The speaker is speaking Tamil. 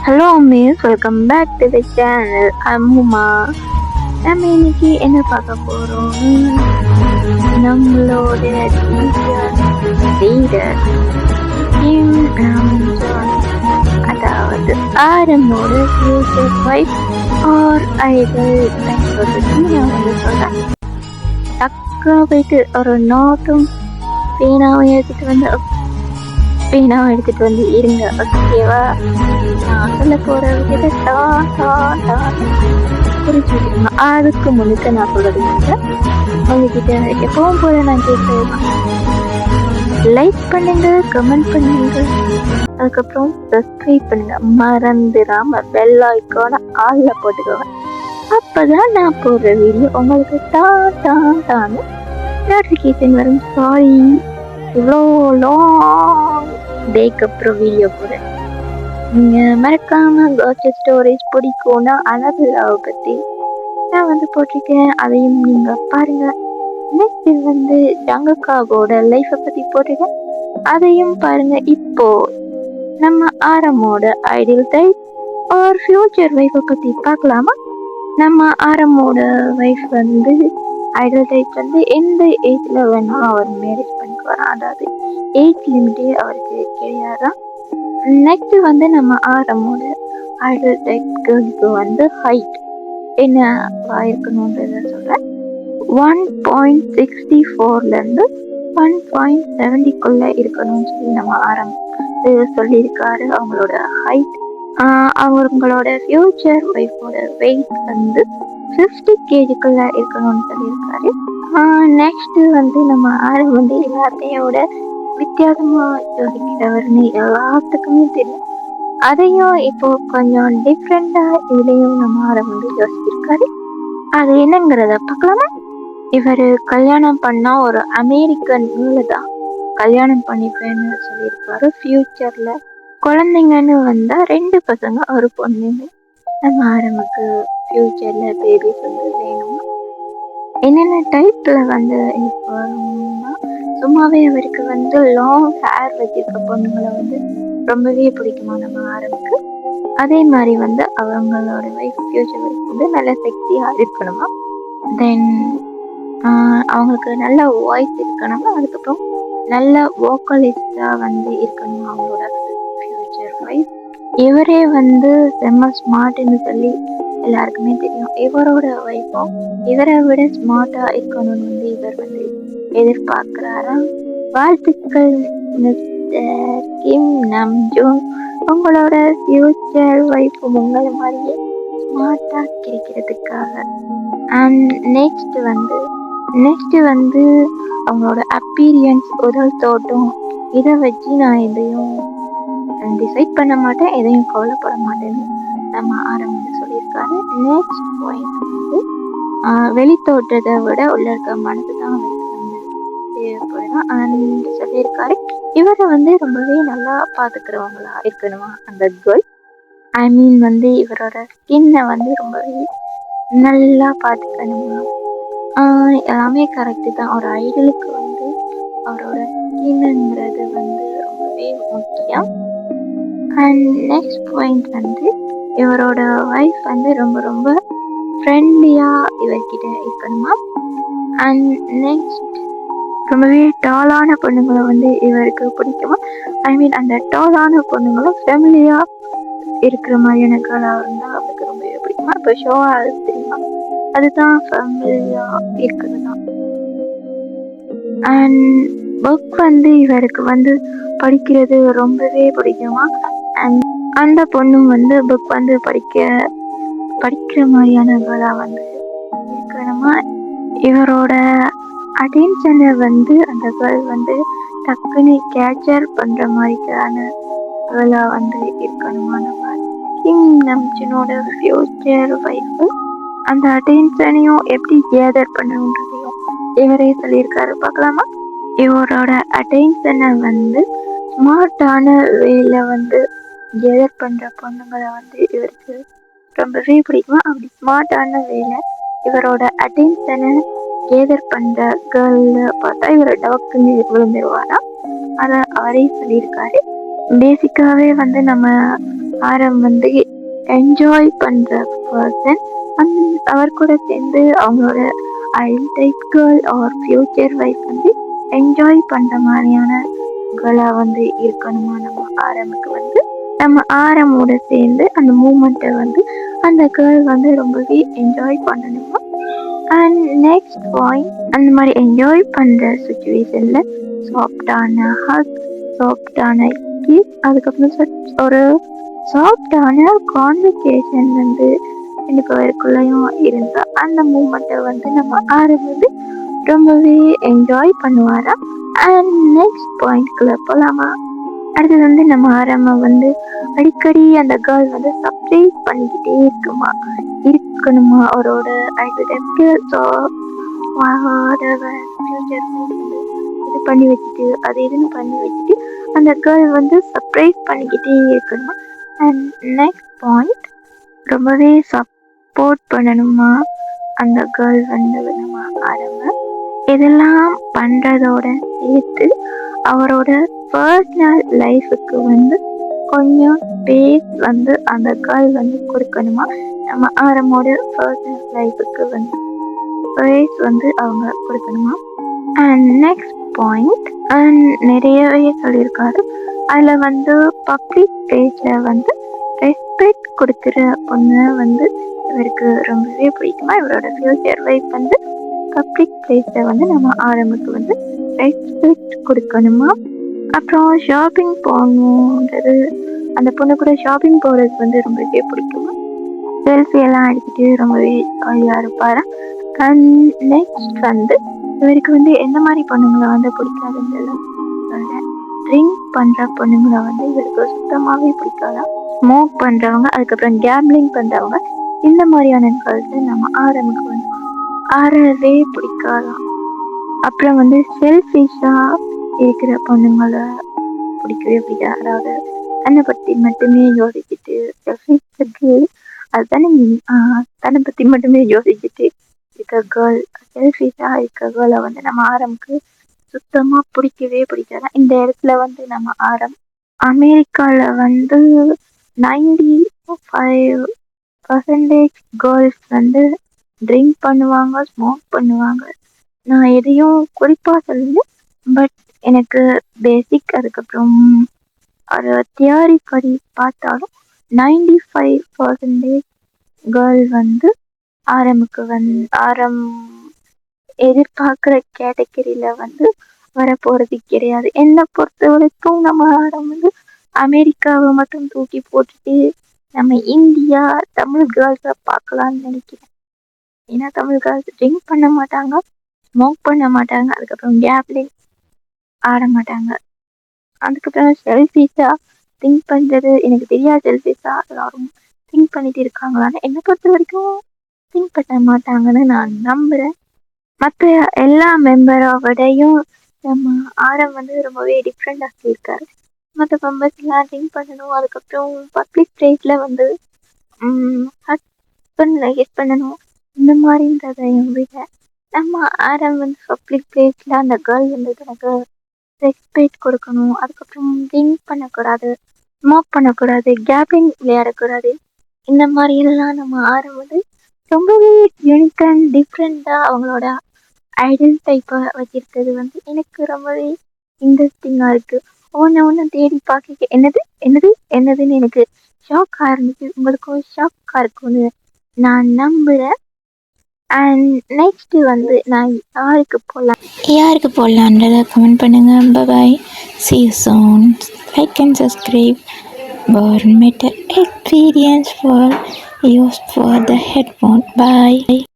Hello miss, welcome back to the channel. I'm Uma. நம்ம இன்னைக்கு என்ன பார்க்க போறோம்? நம்மளோட லீடர் கிம் நாம் ஜோன், அதாவது ஆரமோட ஃபியூச்சர் வைஃப் ஆர் ஐடல் பற்றி நான் சொல்றேன். டக்கா போயிட்டு ஒரு நோட்டும் பேனாவும் எடுத்துட்டு வந்து இருங்க, ஓகேவா? நான் சொல்ல போற விஷயத்த குறிச்சு வச்சுக்கோங்க. அதுக்கு முன்னுக்கு நான் சொல்றது உங்ககிட்ட எப்பவும் போல நான் கேட்கறேன், லைக் பண்ணுங்க, கமெண்ட் பண்ணுங்க, அதுக்கப்புறம் சப்ஸ்கிரைப் பண்ணுங்க. மறந்துடாம பெல் ஐக்கான ஆள்ல போட்டுக்கோங்க. அப்பதான் நான் போடுற வீடியோ உங்களுக்கு தான் நோட்டிஃபிகேஷன் வரும். சாரி, இவ்வளோ லாங் டேக்கு அப்புறம் வீடியோ போடுறேன். நீங்கள் மறக்காம காட்சி ஸ்டோரேஜ் பிடிக்கும்னா அனபில்லாவை பற்றி நான் போட்டிருக்கேன், அதையும் நீங்கள் பாருங்கள். நெக்ஸ்ட் ஜங்கக்காவோட லைஃப்பை பற்றி போட்டிருக்கேன், அதையும் பாருங்கள். இப்போ நம்ம ஆரமோட ஐடியல் டைப் ஒரு ஃபியூச்சர் வைஃபை பற்றி பார்க்கலாமா? நம்ம ஆரமோட வைஃப் ஐடல் டைப் எந்த ஏஜ்ல வேணாலும் அவர் மேரேஜ் பண்ணிக்குவார், அதாவது ஏஜ் லிமிட்டே அவருக்கு கிடையாதான். நெக்ஸ்ட் நம்ம ஆரமோட ஐடல் டைப் கேர்ளுக்கு ஹைட் என்னவா இருக்கணும்ன்றத சொல்றேன். 1.64 1.70 இருக்கணும்னு சொல்லி நம்ம ஆரம் சொல்லியிருக்காரு. அவங்களோட ஹைட், அவங்களோட ஃபியூச்சர் ஒய்ஃபோட வெயிட் 50 kgக்குள்ள இருக்கணும்னு சொல்லியிருக்காரு. நெக்ஸ்ட் நம்ம ஆரம் எல்லாத்தையோட வித்தியாசமா யோசிக்கிறவர்னு எல்லாத்துக்குமே தெரியும். அதையும் இப்போ கொஞ்சம் டிஃப்ரெண்டா இதுலயும் நம்ம ஆரம் யோசிச்சிருக்காரு. அது என்னங்கிறத பார்க்கலாமா? இவர் கல்யாணம் பண்ணா ஒரு அமெரிக்கன் தான் கல்யாணம் பண்ணிப்பேன்னு சொல்லியிருக்காரு. ஃபியூச்சர்ல குழந்தைங்கன்னு வந்தா 2 பசங்க ஒரு பொண்ணுன்னு நம்ம ஆரம்புக்கு ஃபியூச்சர்ல பேபிஸ் வேணும். என்னென்ன டைப்ல இப்போ சும்மாவே அவருக்கு லாங் ஹேர் வச்சிருக்க பொண்ணுங்களை ரொம்பவே பிடிக்குமா நம்ம ஆரம்புக்கு. அதே மாதிரி அவங்களோட வைஃப் ஃபியூச்சர் வைஃப் நல்ல செக்ஸியா இருக்கணுமா. தென் அவங்களுக்கு நல்ல வாய்ஸ் இருக்கணுமா. அதுக்கப்புறம் நல்ல வோக்கலிஸ்டா இருக்கணும் அவங்களோட ஃபியூச்சர் வைஃப். இவரே செம்ம ஸ்மார்ட்னு சொல்லி எல்லாருக்குமே தெரியும். இவரோட வைஃபும் இவரை விட ஸ்மார்ட்டா இருக்கணும்னு இவர் எதிர்பார்க்கிறாரா. வாழ்த்துக்கள் மிஸ்டர் கிம் நாம் ஜோன், உங்களோட ஃபியூச்சர் வைஃப் உங்களை மாதிரியே ஸ்மார்ட்டா கிடைக்கிறதுக்காக. அண்ட் நெக்ஸ்ட் அவங்களோட அப்பீரியன்ஸ், உடல் தோட்டம், இதை வச்சு நான் எதையும் டிசைட் பண்ண மாட்டேன், எதையும் கவலைப்பட மாட்டேன்னு நம்ம ஆரம்பி சொல்லியிருக்காரு. நெக்ஸ்ட் பாயிண்ட் வெளி தோற்றத்தை விட உள்ள இருக்க மனசு தான் தேவைப்படும் அண்ட் சொல்லியிருக்காரு. இவரை ரொம்பவே நல்லா பார்த்துக்கிறவங்களா இருக்கணுமா அந்த கேர்ள். ஐ மீன் இவரோட ஸ்கின்னை ரொம்பவே நல்லா பார்த்துக்கணுமா. எல்லாமே கரெக்டு தான். ஒரு ஐடலுக்கு அவரோட ஸ்கின்னுங்கிறது ரொம்பவே முக்கியம். அண்ட் நெக்ஸ்ட் பாயிண்ட் இவரோட வைஃப் ரொம்ப ரொம்ப ஃப்ரெண்ட்லியாக இவர்கிட்ட இருக்கணுமா. அண்ட் நெக்ஸ்ட் ரொம்பவே டாலான பொண்ணுங்களை இவருக்கு பிடிக்குமா. ஐ மீன் அந்த டாலான பொண்ணுங்களும் ஃபேமிலியாக இருக்கிற மாதிரியான கேர்ளாக இருந்தால் அவருக்கு ரொம்பவே பிடிக்குமா. இப்போ ஷோவாக தெரியுமா, அதுதான் ஃபேமிலியாக இருக்கிறது தான். அண்ட் புக் இவருக்கு படிக்கிறது ரொம்பவே பிடிக்குமா. அண்ட் அந்த பொண்ணும் புக் படிக்கிற மாதிரியான கேர்ளாக இருக்கணுமா. இவரோட அட்டென்ஷனை அந்த கேர்ள் டக்குன்னு கேப்சர் பண்ணுற மாதிரிக்கான கேர்ளாக இருக்கணுமா. நம்ம கிம் நம்ஜனோட ஃபியூச்சர் வைஃப் அந்த அட்டென்ஷனையும் எப்படி கேதர் பண்ணணுன்றதையும் இவரே சொல்லியிருக்காரு. பார்க்கலாமா? இவரோட அட்டென்ஷனை ஸ்மார்ட்டான வேல கேதர் பண்ணுற பொண்ணுங்களை இவருக்கு ரொம்பவே பிடிக்குமா. அப்படி ஸ்மார்ட்டான வேலை இவரோட அட்டென்ஷனை கேதர் பண்ணுற கேர்ள பார்த்தா இவரை டவுக்குன்னு விழுந்துருவாரா. அதை அவரே சொல்லியிருக்காரு. பேசிக்காகவே நம்ம ஆரம் வந்து என்ஜாய் பண்ற பர்சன். அவர் கூட சேர்ந்து அவங்களோட ideal type girl or future wife வந்து என்ஜாய் பண்ற மாதிரியான கேர்ளா வந்து இருக்கணுமா நம்ம ஆரமுக்கு வந்து. நம்ம ஆரமோட சேர்ந்து அந்த மூமெண்ட்டை வந்து அந்த கேர்ள் வந்து ரொம்பவே என்ஜாய் பண்ணணுமா. அண்ட் நெக்ஸ்ட் பாயிண்ட், அந்த மாதிரி என்ஜாய் பண்ற சுச்சுவேஷன்ல சாஃப்டான ஹக், சாஃப்டான கிஸ், அதுக்கப்புறம் ஒரு சாஃப்டான கான்வர்சேஷன் வந்து ரெண்டு பேருக்குள்ளேயும் இருந்தா அந்த மூமெண்ட்டை வந்து நம்ம ஆரம்பித்து ரொம்பவே என்ஜாய் பண்ணுவாரா. அண்ட் நெக்ஸ்ட் பாயிண்ட்குள்ள போலாமா. அடுத்தது வந்து நம்ம ஆரம்ப வந்து அடிக்கடி அந்த கேர்ள் வந்து சர்ப்ரைஸ் பண்ணிக்கிட்டே இருக்கணுமா அவரோட இது பண்ணி வச்சுட்டு அது இதுன்னு பண்ணி வச்சுட்டு அந்த கேர்ள் வந்து சர்ப்ரைஸ் பண்ணிக்கிட்டே இருக்கணுமா. அண்ட் நெக்ஸ்ட் பாயிண்ட், ரொம்பவே சப்போர்ட் பண்ணணுமா அந்த கேர்ள் வந்து நம்ம ஆரம்ப. இதெல்லாம் பண்றதோட சேர்த்து அவரோட பர்சனல் லைஃபுக்கு வந்து கொஞ்சம் ஸ்பேஸ் வந்து அந்த கேர்ள் வந்து கொடுக்கணுமா. நம்ம ஆரம்போட பர்சனல் லைஃபுக்கு வந்து ஸ்பேஸ் வந்து அவங்க கொடுக்கணுமா. அண்ட் நெக்ஸ்ட் பாயிண்ட், அண்ட் நிறையவே சொல்லியிருக்காரு. அதில் வந்து பப்ளிக் பிளேஸில் வந்து ரெஸ்பெக்ட் கொடுக்குற பொண்ணு வந்து இவருக்கு ரொம்பவே பிடிக்குமா. இவரோட ஃபியூச்சர் வைஃப் வந்து பப்ளிக் பிளேஸில் வந்து நம்ம ஆரம்புக்கு வந்து ரெஸ்பெக்ட் கொடுக்கணுமா. அப்புறம் ஷாப்பிங் போகணுன்றது, அந்த பொண்ணு கூட ஷாப்பிங் போகிறது வந்து ரொம்பவே பிடிக்குமா. செல்ஃபி எல்லாம் அடிச்சுட்டு ரொம்பவே ஜாலியாக இருப்பாரா. அண்ட் நெக்ஸ்ட் வந்து இவருக்கு வந்து எந்த மாதிரி பொண்ணுங்களை வந்து பிடிக்காதுன்னு சொல்கிறேன். ட்ரிங்க் பண்ணுற பொண்ணுங்களை வந்து இவருக்கு சுத்தமாகவே பிடிக்காதா. ஸ்மோக் பண்ணுறவங்க, அதுக்கப்புறம் கேம்பிளிங் பண்ணுறவங்க, இந்த மாதிரியான கேர்ள்ஸை நம்ம ஆரம்புக்கு வந்து ஆறவே பிடிக்காதான். அப்புறம் வந்து செல்ஃபிஷாக இருக்கிற பொண்ணுங்களை பிடிக்கவே பிடிக்காது. அதாவது தன்னை பற்றி மட்டுமே யோசிச்சுட்டு செல்ஃபிஷுக்கு அதுதானே தன்னை பற்றி மட்டுமே யோசிச்சுட்டு இருக்க கேர்ள், செல்ஃபிஷாக இருக்க கேர்ளை வந்து நம்ம ஆரம்புக்கு சுத்தமாக பிடிக்கவே பிடிக்காதான். இந்த இடத்துல வந்து நம்ம ஆரம் அமெரிக்காவில் வந்து 95% கேர்ள்ஸ் வந்து ட்ரிங்க் பண்ணுவாங்க, ஸ்மோக் பண்ணுவாங்க. நான் எதையும் குறிப்பாக சொல்லல, பட் எனக்கு பேசிக் அதுக்கப்புறம் ஒரு தியரி படி பார்த்தாலும் 95% கேர்ள் வந்து ஆரம்புக்கு ஆரம் எதிர்பார்க்குற கேட்டகரியில் வந்து வரப்போகிறது கிடையாது. என்னை பொறுத்த வரைக்கும் நம்ம ஆரம் வந்து அமெரிக்காவை மட்டும் தூக்கி போட்டுட்டு நம்ம இந்தியா தமிழ் கேர்ள்ஸை பார்க்கலான்னு நினைக்கிறேன். ஏன்னா தமிழ் கேர்ள்ஸ் ட்ரிங்க் பண்ண மாட்டாங்க, ஸ்மோக் பண்ண மாட்டாங்க, அதுக்கப்புறம் கேப்லிங் ஆட மாட்டாங்க. அதுக்கப்புறம் செல்ஃபிஷாக திங்க் பண்ணுறது எனக்கு தெரியாது. செல்ஃபிஷாக எல்லாரும் திங்க் பண்ணிட்டு இருக்காங்களான்னு என்னை பொறுத்த வரைக்கும் திங்க் பண்ண மாட்டாங்கன்னு நான் நம்புகிறேன். மற்ற எல்லா மெம்பரோடையும் நம்ம ஆரம் வந்து ரொம்பவே டிஃப்ரெண்டாக இருக்காரு. மற்ற மெம்பர்ஸ் எல்லாம் திங்க் பண்ணணும், அதுக்கப்புறம் பப்ளிக் பிளேஸில் வந்து ஹஸ்பண்ட் பண்ணணும், இந்த மாதிரின்றதையும் விட நம்ம ஆரம் வந்து பப்ளிக் பிளேஸில் அந்த கேர்ள் வந்து எனக்கு ரெஸ்பெக்ட் கொடுக்கணும், அதுக்கப்புறம் ட்ரிங்க் பண்ணக்கூடாது, ஸ்மோக் பண்ணக்கூடாது, கேப்பிங் விளையாடக்கூடாது, இந்த மாதிரியெல்லாம் நம்ம ஆரம் வந்து ரொம்பவே யூனிக் அண்ட் டிஃப்ரெண்ட்டாக அவங்களோட ஐடியல் டைப்பை வச்சிருக்கிறது வந்து எனக்கு ரொம்பவே இன்ட்ரெஸ்டிங்காக இருக்குது. ஒன்று தேடி பார்க்க என்னது என்னது என்னதுன்னு எனக்கு ஷாக்காக இருந்துச்சு. உங்களுக்கும் ஷாக்காக இருக்கும்னு நான் நம்புகிறேன். அண்ட் நெக்ஸ்ட்டு வந்து நான் யாருக்கு போடலான்றதை கமெண்ட் பண்ணுங்கள். பாய், see you soon. Like and subscribe for better experience for use for the headphone. Bye.